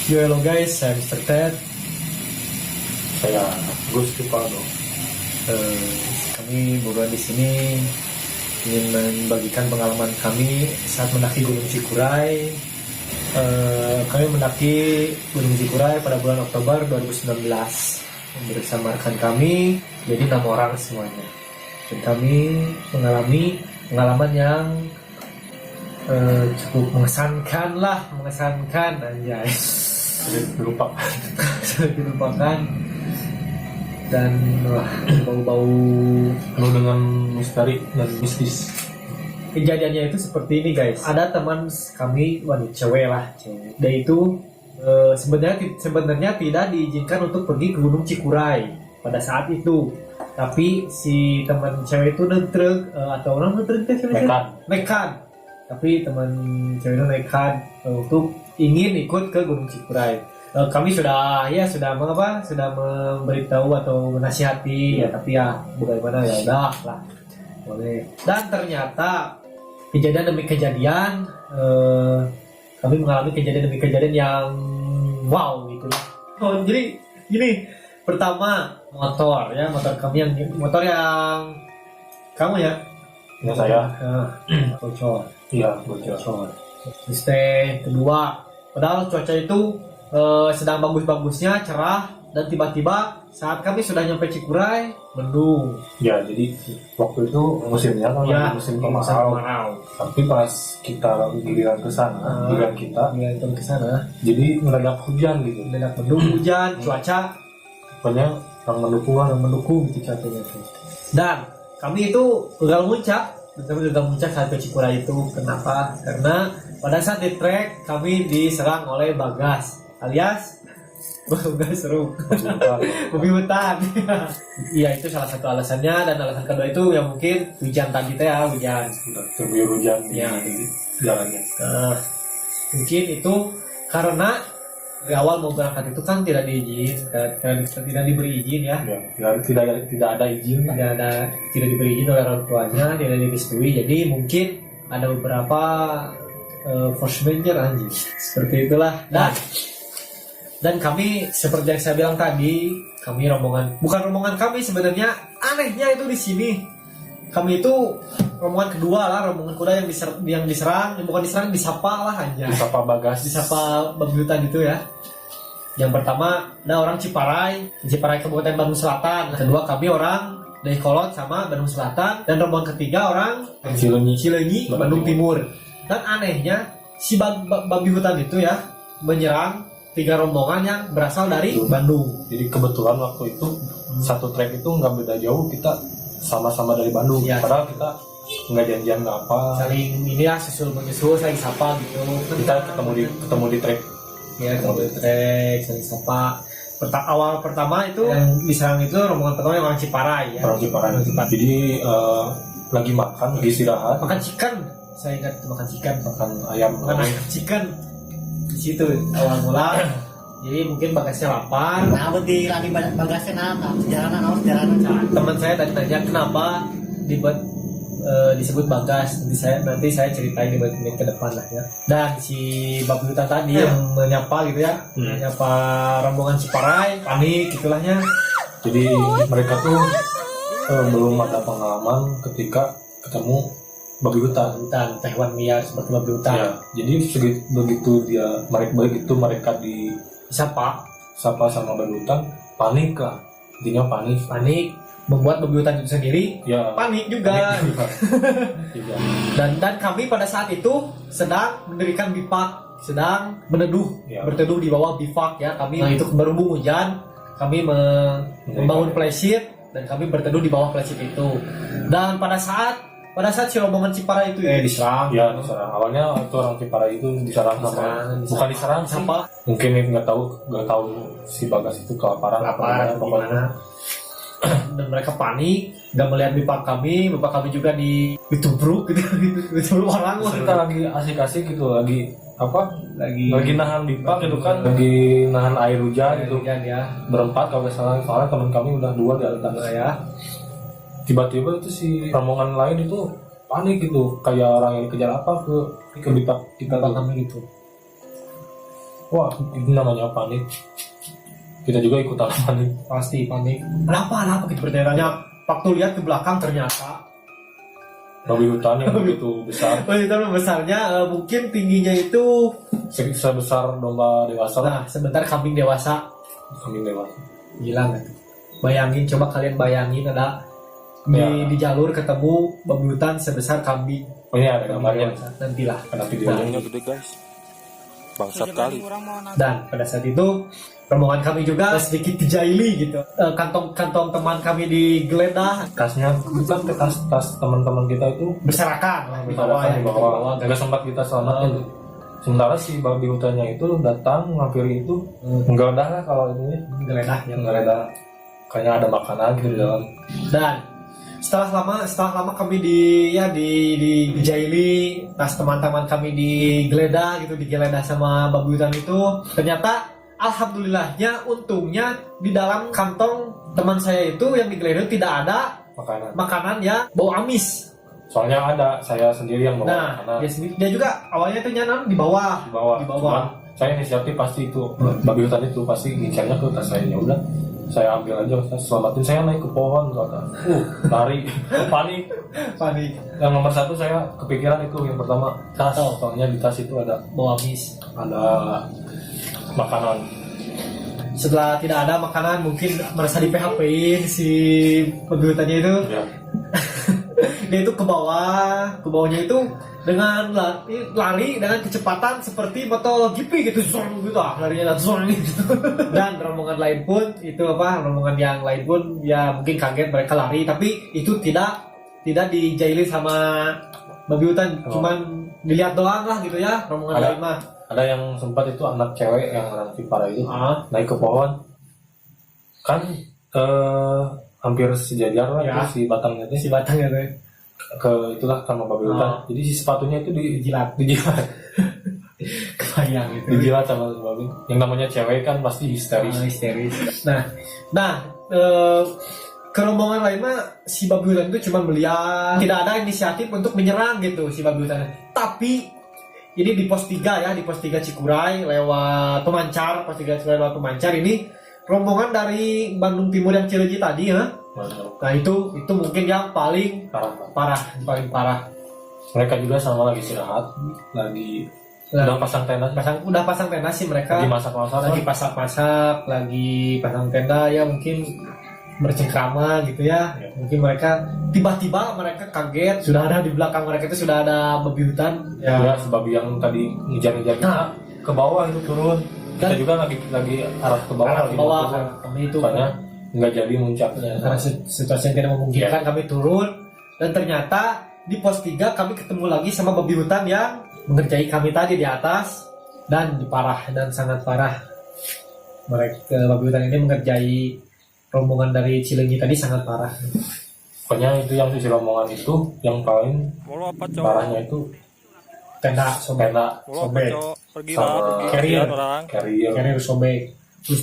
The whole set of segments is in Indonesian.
Yo, hello guys, saya Mr. Ted. Saya Gus Kipaldo. Kami berdua di sini ingin membagikan pengalaman kami saat mendaki Gunung Cikuray. Kami mendaki Gunung Cikuray pada bulan Oktober 2019 bersama rekan kami, jadi 6 orang semuanya. Dan kami mengalami pengalaman yang cukup mengesankan anjay. Sulit dilupakan dan bau-bau penuh dengan misteri dan mistis. Kejadiannya itu seperti ini guys. Ada teman kami, cewek. Dia itu sebenarnya tidak diizinkan untuk pergi ke Gunung Cikuray pada saat itu. Tapi si teman cewek itu nekat. Tapi teman cewek itu nekat untuk ingin ikut ke Gunung Cikuray. Kami sudah memberitahu atau menasihati ya, tapi ya bagaimana ya udah lah boleh. Dan ternyata kejadian demi kejadian kami mengalami kejadian demi kejadian yang wow gitu lah. Jadi gini, pertama motor kami yang kamu ya saya bocor. Iya, bocor. Terus kedua, padahal cuaca itu sedang bagus-bagusnya, cerah, dan tiba-tiba saat kami sudah nyampe Cikuray, mendung. Ya, jadi waktu itu musimnya kan Ya, musim kemarau. Tapi pas kita giliran ke sana, ke sana, jadi mendadak hujan gitu. mendadak mendung, hujan, cuaca Pokoknya yang mendukung gitu cuacanya itu. Dan kami itu gagal muncak saat ke Cikuray itu. Kenapa? Karena pada saat di trek kami diserang oleh bagas alias bagas seru babi hutan. Iya, itu salah satu alasannya. Dan alasan kedua itu ya mungkin hujan tadi hujan hujan ya di jalannya. Mungkin itu karena di awal mau berangkat itu kan tidak diberi izin ya. Tidak ada izin. Tidak diberi izin oleh orang tuanya, tidak direstui. Jadi mungkin ada beberapa force major anjing seperti itulah. Dan kami seperti yang saya bilang tadi, kami bukan rombongan kami sebenarnya. Anehnya itu di sini kami itu rombongan kedua lah, rombongan kuda yang diserang, bukan diserang, disapa lah aja. Disapa bagas, disapa babi hutan itu ya. Yang pertama ada orang Ciparai Kabupaten Bandung Selatan. Kedua kami orang Dayakolot sama Bandung Selatan. Dan rombongan ketiga orang Cileunyi Bandung Timur. Dan anehnya si babi hutan itu ya menyerang 3 rombongan yang berasal dari Bandung. Jadi kebetulan waktu itu satu trek itu nggak beda jauh, kita sama-sama dari Bandung ya. Padahal kita nggak janjian nggak apa, saling ini ya, susul saling sapa gitu. Kita ketemu di trek ya, ketemu di trek saling sapa. Awal pertama itu yang diserang itu rombongan pertama yang orang Ciparai ya. Orang Ciparai. Jadi lagi istirahat, makan chicken. Saya ingat makan chicken, makan ayam chicken di situ awal mula. Jadi mungkin bagasnya lapar. Nah, berarti lagi bagasnya sejarahnya. Teman saya tadi nanya kenapa disebut bagas. Nanti saya ceritain di menit ke depan lah ya. Dan si babi hutan tadi yang menyapa gitu ya, menyapa rombongan Ciparai, panik gitulahnya. Jadi mereka tuh belum ada pengalaman ketika ketemu babi hutan, hewan liar seperti babi hutan. Ya, jadi begitu mereka disapa sama babi hutan, panik lah. Intinya panik membuat babi hutan itu sendiri ya panik juga. Dan kami pada saat itu sedang mendirikan bivak, sedang berteduh di bawah bivak ya. Kami itu berhubung hujan, kami membangun playsheet dan kami berteduh di bawah playsheet itu. Dan pada saat si rombongan Ciparai itu diserang. Ya, diserang. Awalnya itu orang Ciparai itu diserang bukan diserang siapa? Mungkin nggak tahu si bagas itu kelaparan pokoknya. Dan mereka panik, nggak melihat bivak kami juga ditubruk gitu orang. Kita lagi asik-asik gitu, lagi nahan bivak gitu kan, lagi nahan air hujan gitu ya. Berempat kalau nggak salah, soalnya teman kami udah 2 di atas ya. Tiba-tiba itu si rombongan lain itu panik gitu, kayak orang yang dikejar apa ke bivak kita kami gitu. Wah, itu namanya panik. Kita juga ikutan panik. Pasti panik. Kenapa gitu bertanya. Waktu lihat ke belakang ternyata babi hutan yang begitu besar. babi hutan besarnya mungkin tingginya itu sebesar domba dewasa. Nah, sebentar kambing dewasa. Kambing dewasa. Gila nggak? Bayangin, coba kalian bayangin ada di jalur ketemu babi hutan sebesar kambing. Oh iya, ada gambarnya. Nantilah. Ada videonya gede guys. Bangsat kali. Dan pada saat itu rombongan kami juga sedikit dijaili gitu. Kantong teman kami digeledah. Tasnya bukan ke tas teman-teman kita itu Berserakan di bawah. Nggak sempat kita selamatin. Sementara si babi hutannya itu datang menghampiri itu menggeledah lah kalau ini menggeledah. Kayaknya ada makanan gitu di dalam. Dan setelah lama kami dijaili, tas teman-teman kami digeledah sama babi hutan itu, ternyata alhamdulillahnya untungnya di dalam kantong teman saya itu yang digeledah tidak ada makanan ya bau amis. Soalnya ada saya sendiri yang bawa makanan. Dia juga awalnya itu nyanam di bawah. Cuman saya inisiatif pasti itu babi hutan itu pasti ngincarnya ke tas saya. Ya udah, saya ambil aja, saya selamatin, saya naik ke pohon ke atas. Lari, panik. Yang nomor satu saya kepikiran itu yang pertama tas. Soalnya di tas itu ada bau amis, ada makanan. Setelah tidak ada makanan, mungkin merasa di PHP-in si babi hutannya itu. Ya. Dia itu ke bawahnya itu dengan lari dengan kecepatan seperti motor GP gitu, zong gitu larinya zong gitu. Dan rombongan yang lain pun ya mungkin kaget, mereka lari, tapi itu tidak dijaili sama babi hutan, cuman dilihat doang lah gitu ya rombongan lain mah. Ada yang sempat itu anak cewek yang anak Vipara itu naik ke pohon kan hampir sejajar lah ya, si batangnya tuh ke itulah sama babi hutan. Jadi si sepatunya itu dijilat kebayang itu dijilat sama babi. Yang namanya cewek kan pasti histeris. Nah ke rombongan lain mah si babi hutan itu cuma melihat, tidak ada inisiatif untuk menyerang gitu si babi hutan. Tapi ini di pos 3 ya, di pos 3 Cikuray lewat Pemancar, ini rombongan dari Bandung Timur yang Cileunyi tadi ya. Nah itu mungkin yang paling parah. Mereka juga sama lagi istirahat, udah pasang tenda sih mereka. Lagi masak, lagi pasang tenda ya, mungkin bercengkrama gitu ya. Mungkin mereka tiba-tiba mereka kaget, sudah ada di belakang mereka itu sudah ada babi hutan. Ya, babi yang tadi ngejar-ngejar kita ke bawah itu turun. Kita juga lagi arah ke bawah, kami itu soalnya nggak jadi muncaknya karena situasi yang tidak memungkinkan. Kami turun dan ternyata di pos 3 kami ketemu lagi sama babi hutan yang mengerjai kami tadi di atas, dan sangat parah. Mereka babi hutan ini mengerjai rombongan dari Cileunyi tadi sangat parah. Pokoknya itu yang sisi rombongan itu yang paling parahnya itu tenda sobek sama carrier sobek. Terus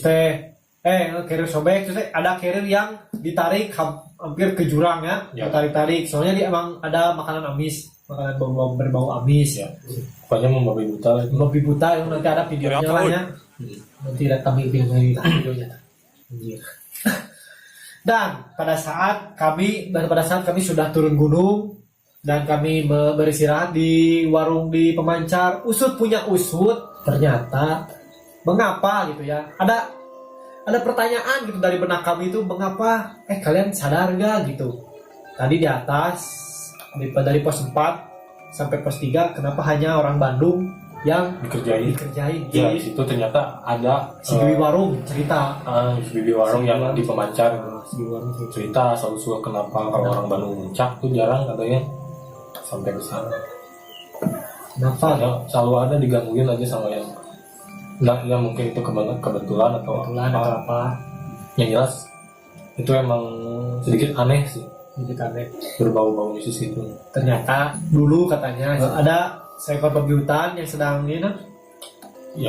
carrier sobek, terus ada carrier yang ditarik hampir ke jurang ya. Ditarik soalnya dia emang ada makanan amis, makanan berbau amis ya. Pokoknya babi buta yang nanti ada videonya lah ya. Nanti ada kami videonya. Dan pada saat kami sudah turun gunung dan kami beristirahat di warung di Pemancar, punya usut, ternyata mengapa gitu ya, ada pertanyaan gitu dari benak kami itu, mengapa kalian sadar gak gitu, tadi di atas dari pos 4 sampai pos 3 kenapa hanya orang Bandung yang dikerjain? Ya, di situ ternyata ada si bibi warung cerita. Si bibi warung yang di Pemancar cerita soal kenapa kalau orang Bandung muncak tuh jarang katanya sampai ke sana. Kenapa? Selalu ada digangguin aja sama yang ya mungkin itu kebetulan atau apa. Yang jelas itu emang sedikit aneh sih. Berbau-bau mistis gitu. Ternyata dulu katanya ada seekor babi hutan yang sedang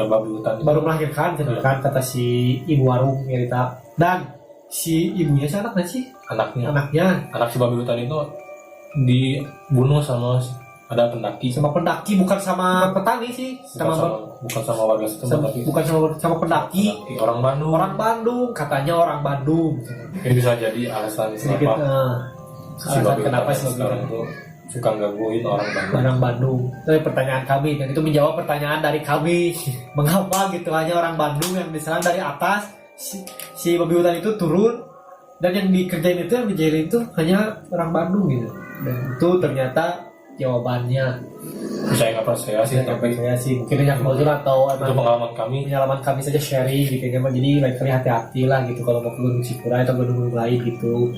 babi hutan baru melahirkan kata si ibu warung cerita. Dan si ibunya si anaknya anak si babi hutan itu dibunuh sama ada pendaki Sama pendaki, bukan sama petani sih, bukan sama warga setempat, tapi bukan sama pendaki. orang Bandung. Orang Bandung, katanya orang Bandung. Ini bisa jadi alasan Sedikit kenapa si alasan Babi kenapa Hutan si Babi sekarang Hutan tuh suka gangguin orang Bandung. orang Bandung. Itu pertanyaan kami, dan itu menjawab pertanyaan dari kami. Mengapa gitu hanya orang Bandung yang diserang dari atas, si Babi Hutan itu turun, dan yang dikerjain itu hanya orang Bandung gitu. Dan itu ternyata jawabannya. Saya nggak percaya sih, tapi Saya sih mungkin yang mau atau itu emang pengalaman kami. pengalaman kami saja sharing gitu ya. Jadi lain kali hati-hati lah gitu kalau mau ke Gunung Cikura atau gunung lain gitu.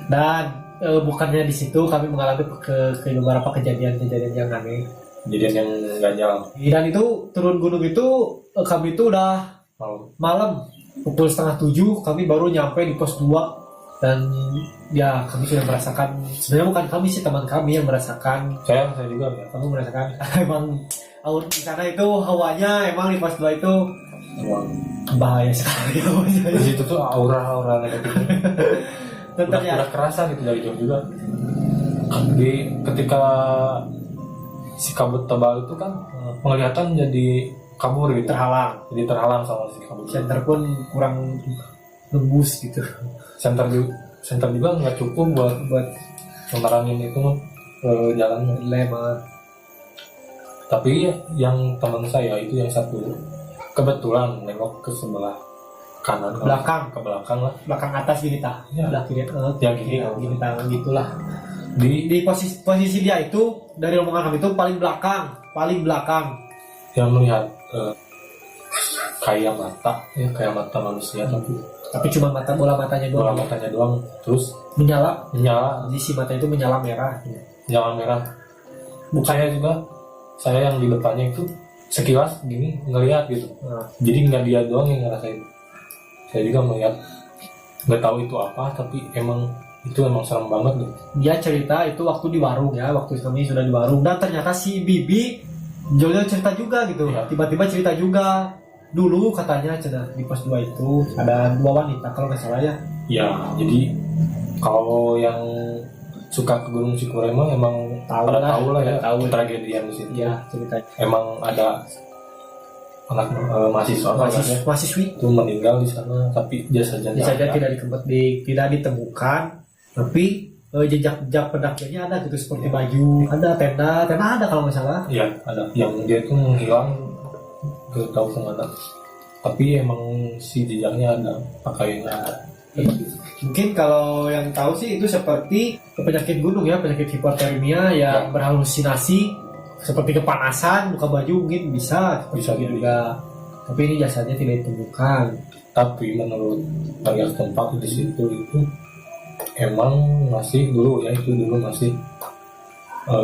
Dan bukannya di situ kami mengalami ke beberapa kejadian-kejadian yang aneh. Kejadian yang ganjal. Dan itu turun gunung itu kami itu udah malam pukul 6:30 kami baru nyampe di pos 2. Dan ya kami sudah merasakan, sebenarnya bukan kami sih, teman kami yang merasakan. Saya juga ya. Kamu merasakan emang di sana itu hawanya emang di pos 2 itu bahaya sekali hawanya. Di situ tuh aura negatifnya udah kerasa gitu dari jauh juga. Jadi ketika si kabut tebal itu kan penglihatan jadi kabur gitu, jadi terhalang sama si kabut. Center pun kurang nembus gitu. Center juga nggak cukup buat menerangin itu jalannya. Lemah. Tapi yang teman saya itu yang satu kebetulan nengok ke sebelah kanan, ke belakang lah, belakang atas gini tah. Ya. Udah kiri. Ya gini. Gini tangan gitulah. Di Posisi dia itu dari rombongan kami itu paling belakang. yang melihat kayak mata manusia, Tapi cuma bola matanya doang. Terus Menyala. menyala Jadi si mata itu menyala merah. merah. Saya yang di depannya itu sekilas gini ngelihat gitu. Nah, Jadi nggak dia doang yang ngerasain. Saya juga melihat, nggak tahu itu apa, tapi emang serem banget gitu. dia cerita itu waktu di warung ya, waktu kami sudah di warung, dan ternyata si Bibi Jolio cerita juga gitu. Ya. Tiba-tiba cerita juga. Dulu katanya di pos 2 itu ada 2 wanita kalau nggak salah ya. Ya, jadi kalau yang suka ke Gunung Cikura emang tahu lah ya, tragedi yang di situ. Iya, ceritanya. Emang ada anak mahasiswi itu meninggal di sana, tapi jasanya tidak ditemukan, tapi jejak pendakiannya ada gitu, seperti baju, ada tenda ada kalau nggak salah. Iya, ada. Yang dia itu menghilang, nggak tahu kemana. Tapi emang si jejaknya ada, pakaiannya ada. Mungkin kalau yang tahu sih itu seperti penyakit gunung ya, penyakit hipotermia yang berhalusinasi, seperti kepanasan, buka baju mungkin bisa juga. Tapi ini jasanya tidak ditemukan. Tapi menurut warga setempat di situ itu emang masih dulu masih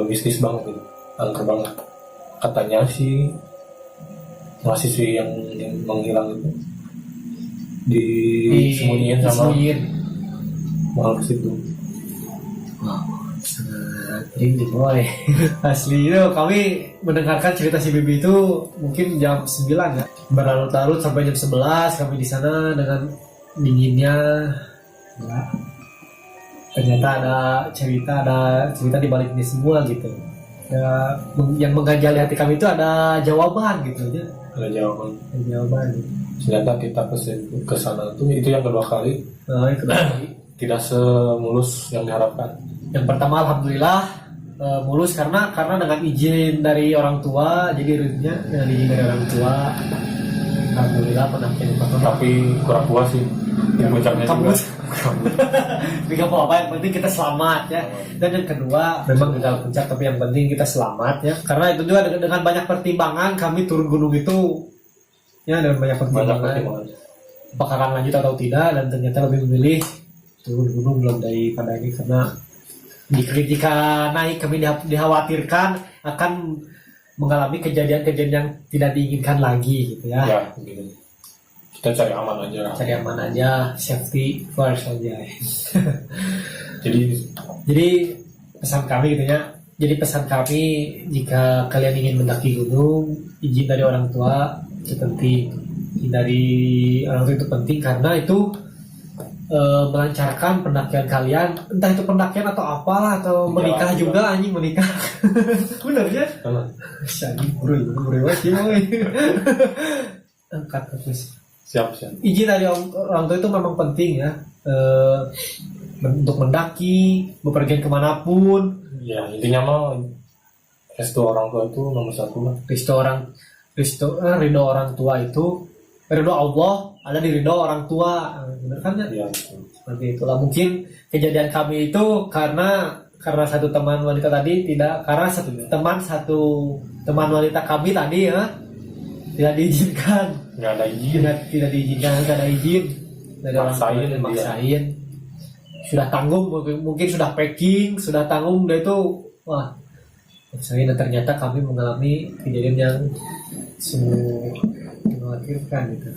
mistis banget gitu, angker banget. Katanya sih mahasiswi yang menghilang itu disembunyiin sama makhluk situ. Ini boy asli itu kami mendengarkan cerita si Bibi itu mungkin jam 9 ya, berlarut-larut sampai jam 11 kami di sana dengan dinginnya ya. Ternyata ada cerita di balik ini semua gitu ya, yang mengganjali hati kami itu ada jawaban gitu ya. Ada jawaban. Ternyata kita ke sana itu yang kedua kali. Tidak semulus yang diharapkan. Yang pertama alhamdulillah mulus karena dengan izin dari orang tua, jadi rutinnya dengan izin dari orang tua alhamdulillah pendakian tapi kurang puas sih di puncaknya juga. Tidak apa-apa, yang penting kita selamat ya. Dan yang kedua memang gagal puncak, tapi yang penting kita selamat ya, karena itu juga dengan banyak pertimbangan kami turun gunung itu ya, dengan banyak pertimbangan apakah akan lanjut atau tidak, dan ternyata lebih memilih turun gunung belum daripada ini, karena jika naik kami dikhawatirkan akan mengalami kejadian-kejadian yang tidak diinginkan lagi gitu ya. Ya gitu. Kita cari aman aja, safety first aja. jadi pesan kami gitu ya. Jadi pesan kami, jika kalian ingin mendaki gunung, izin dari orang tua itu penting. Dari orang tua itu penting karena itu melancarkan pendakian kalian, entah itu pendakian atau apalah, atau menikah Jalan juga anjing, menikah. Bener ya? Karena Anjing buru banget ya, woy. Angkat terus. siap. Izin dari orang tua itu memang penting ya, untuk mendaki, bepergian kemanapun. Ya intinya mah restu orang tua itu nomor satu lah. Ridho orang tua itu, ridho Allah ada di ridho orang tua, bener kan ya? Iya. Seperti itulah mungkin kejadian kami itu karena satu teman wanita tadi tidak, karena satu teman wanita kami tadi ya tidak diizinkan, Nggak ada izin. tidak diizinkan, nggak ada izin dari orang tua, Maksain dia. maksain. Sudah tanggung, mungkin sudah packing, sudah tanggung, dia itu wah maksain, dan ternyata kami mengalami kejadian yang sungguh mengkhawatirkan gitu.